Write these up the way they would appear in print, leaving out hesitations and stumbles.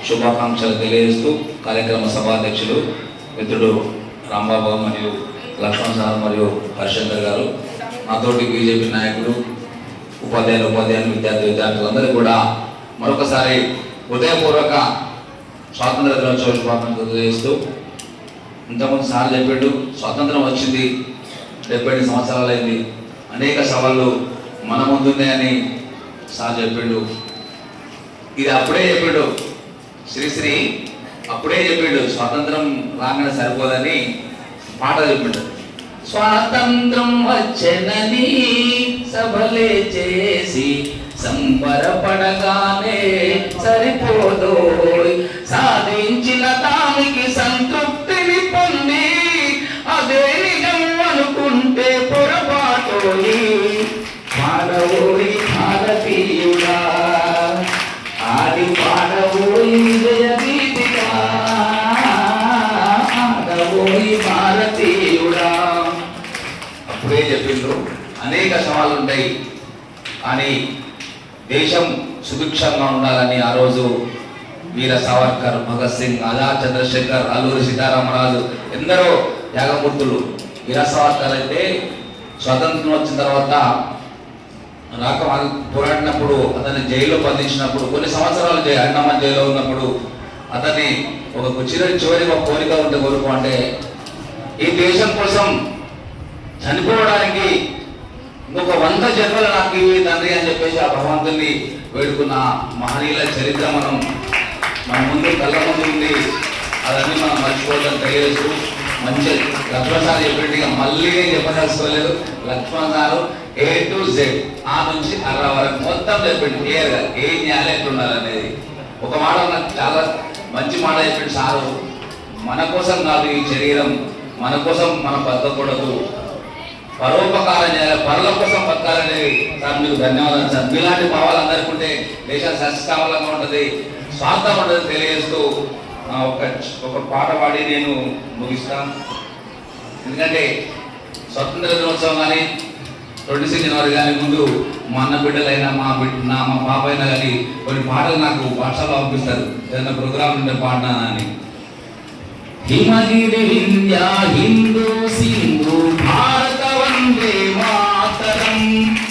శుభాకాంక్షలు తెలియజేస్తూ కార్యక్రమ సభాధ్యక్షులు మిత్రుడు రాంబాబు మరియు లక్ష్మణ్ సార్ మరియు హరిశంకర్ గారు, నాతోటి బీజేపీ నాయకులు, ఉపాధ్యాయులు, విద్యార్థులందరూ కూడా మరొకసారి హృదయపూర్వక స్వాతంత్ర దినోత్సవ శుభాకాంక్షలు తెలియజేస్తూ, ఇంతకుముందు సార్ చెప్పాడు స్వాతంత్రం వచ్చింది 70 సంవత్సరాలైంది, అనేక సవాళ్ళు మన ముందున్నాయని సార్ చెప్పాడు. ఇది అప్పుడే చెప్పాడు శ్రీశ్రీ, అప్పుడే చెప్పాడు స్వాతంత్రం రాగానే సరిపోదని పాట చెప్పాడు. స్వాతంత్రం వచ్చెనని సభలే చేసి సంబరపడగానే సరిపోదు, సాధించిన దానికి సంతృప్తిని పొంది అదే నిజం అనుకుంటే పొరపాటు. పాడవోయి భారతీయుడా, ఆడి పాడవోయి జయగీతిగా, ఆడవోయి భారతీయుడా. అప్పుడే చెప్పిండ్రు అనేక సవాళ్ళు ఉంటాయి, కానీ దేశం సుభిక్షంగా ఉండాలని ఆ రోజు వీర సావర్కర్, భగత్ సింగ్, ఆజాద్ చంద్రశేఖర్, అల్లూరి సీతారామరాజు ఎందరో త్యాగమూర్తులు. వీర సావర్కర్ అయితే స్వాతంత్రం వచ్చిన తర్వాత పోరాడినప్పుడు, అతన్ని జైల్లో బంధించినప్పుడు, కొన్ని సంవత్సరాలు అండమాన్ జైల్లో ఉన్నప్పుడు అతన్ని ఒక చివరి ఒక కోరిక ఉంటే కోరుకో అంటే ఈ దేశం కోసం చనిపోవడానికి ఇంకొక 100 జన్మలు నాకు ఇవి తండ్రి అని చెప్పేసి ఆ భగవంతుని వేడుకున్న మహనీయుల చరిత్ర మన ముందు కళ్ళ ముందు ఉంది. అదన్నీ మనం మర్చిపోవద్దని తెలియజేస్తూ, మంచి లక్ష్మణ్ సార్ చెప్పేట్టుగా మళ్ళీ నేను చెప్పదలుచుకోలేదు. Laxman sir A to Z, ఆ నుంచి అర్ర వరకు మొత్తం చెప్పండి క్లియర్గా ఏం చేయాలి, ఎట్లుండాలనేది. ఒక మాట నాకు చాలా మంచి మాట చెప్పండి సారు, మన కోసం కాదు ఈ శరీరం, మన కోసం మనం బతకూడదు, పరోపకారం చేయాలి, పరుల కోసం బతకాలనేది. సార్ మీకు ధన్యవాదాలు సార్. మీలాంటి భావాలు అందరికీ ఉంటే దేశం సస్యశ్యామలంగా ఉంటుంది, స్వార్థం ఉంటుంది తెలియజేస్తూ ఒక పాట పాడి నేను ముగిస్తాను. ఎందుకంటే స్వతంత్ర దినోత్సవం కానీ 26 జనవరి కానీ ముందు మా అన్న బిడ్డలైనా మా పాప అయినా కానీ కొన్ని పాటలు నాకు వాట్సాప్లో పంపిస్తారు, ఏదైనా ప్రోగ్రామ్ ఉంటే పాడినా అని. హిమగిరి వింధ్య హిందూ సింధు భారత వందే మాతరం,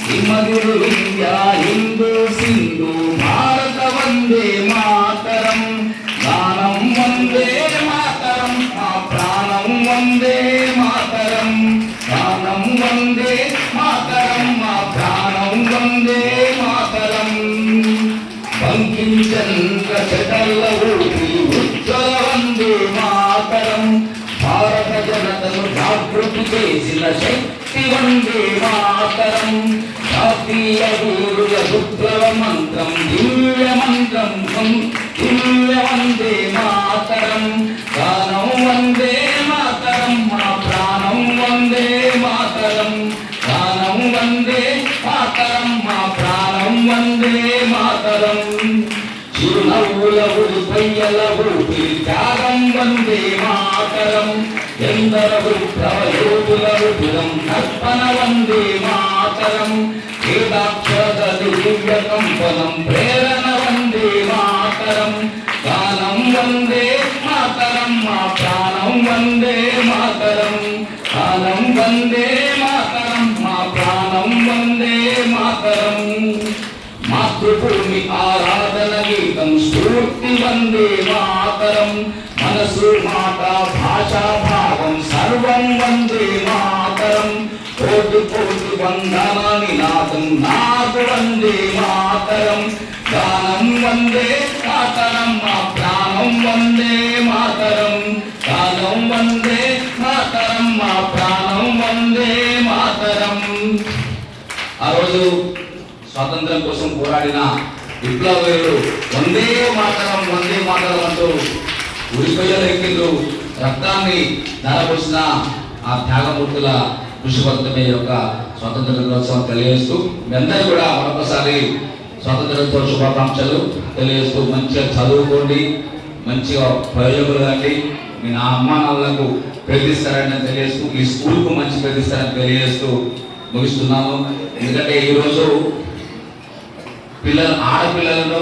హిమగిరి వింధ్య హిందూ సింధు భారత వందే మాతరం, గానం వందే మాతరం, మా ప్రాణం వందే మాతరం, గానం వందే మాతరం, మా ప్రాణం వందే మాతరం. బంకించంద్ర చటల్ల ఊపి ఉజ్వల వందే మాతరం, భారత జనతను జాగృతి చేసిన శక్తి వందే మాతరం, జాతీయ వీరుల విప్లవ మంత్రం దివ్య మంత్రం దివ్య వందే మాతరం, గానం వందే మాతరం, మా ప్రాణం వందే మాతరం, గానం వందే మాతరం, మా ప్రాణం వందే మాతరం. చిరునవ్వుల ఉడిపయ్యల ఊపిరి త్యాగం వందే మాతరం, ఎందర విప్లవ యోధుల రుధిరం తర్పణ వందే మాతరం, వేదాక్షర దివ్య కంపనం ప్రేరణ వందే మాతరం, గానం వందే మాతరం, మా ప్రాణం వందే మాతరం, గానం వందే మాతరం, మా ప్రాణం వందే మాతరం. మాతృభూమి ఆరాధన గీతం స్ఫూర్తి వందే మాతరం, మనసు మాట భాషా భావం సర్వం వందే మాతరం, కోటి కోటి వందన నినాదం నాదు వందే మాతరం, గానం వందే మాతరం, మా ప్రాణం వందే మాతరం, గానం వందే మాతరం, మా ప్రాణం వందే మాతరం. ఆ రోజు స్వాతంత్రం కోసం పోరాడిన విప్లవీరులు వందే మాతరం అంటూ ఉరికొయ్యలు ఎక్కిండ్రు, రక్తాన్ని ధారపోసిన ఆ త్యాగమూర్తుల కృషి ఫలితమే యొక్క స్వాతంత్ర దినోత్సవం తెలియజేస్తూ, మీ అందరూ కూడా మరొకసారి స్వాతంత్ర దినోత్సవ శుభాకాంక్షలు తెలియజేస్తూ, మంచిగా చదువుకోండి, మంచిగా ప్రయోజకులు కండి, మీ నా అమ్మా నాన్నలకు ప్రేరిస్తారని తెలియజేస్తూ, ఈ స్కూల్కు మంచి ప్రేరిస్తారని తెలియజేస్తూ ముగిస్తున్నాను. ఎందుకంటే ఈరోజు ఆడపిల్లలను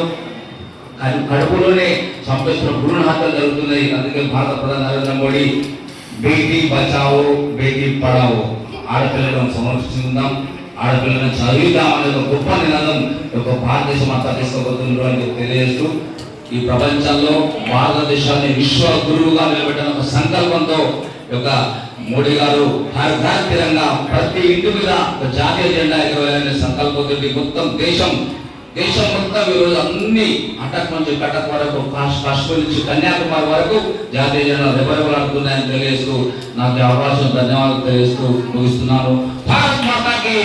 కడుపులోనే చంపేస్తున్న భ్రూణ హత్యలు జరుగుతున్నాయి. అందుకే భారత ప్రధాని నరేంద్ర మోడీ బేటీ బచావో బేటీ పడావో, ఆడపిల్లలను సంరక్షించుకుందాం, ఆడపిల్లలను చదివిద్దాం అనే ఒక గొప్ప నినాదం ఒక భారతదేశం అంతా తీసుకోబోతున్నారు అని తెలియజేస్తూ ఈ ప్రపంచంలో భారతదేశాన్ని విశ్వ గురువుగా నిలబెట్టిన ఒక సంకల్పంతో ఒక మోడీ గారు హర్ ఘర్ తిరంగా, ప్రతి ఇంటి మీద ఒక జాతీయ జెండా ఎగరవేయాలనే సంకల్పంతో మొత్తం దేశం మొత్తం ఈరోజు అన్ని అటక్ నుంచి కటక్ వరకు, కాశ్మీర్ నుంచి కన్యాకుమారి వరకు జాతీయ జెండా రెబరెబలాడుతున్నాయని తెలియజేస్తూ నాకు అవకాశం ధన్యవాదాలు తెలియజేస్తూ ముగిస్తున్నాను. భారత్ మాతాకి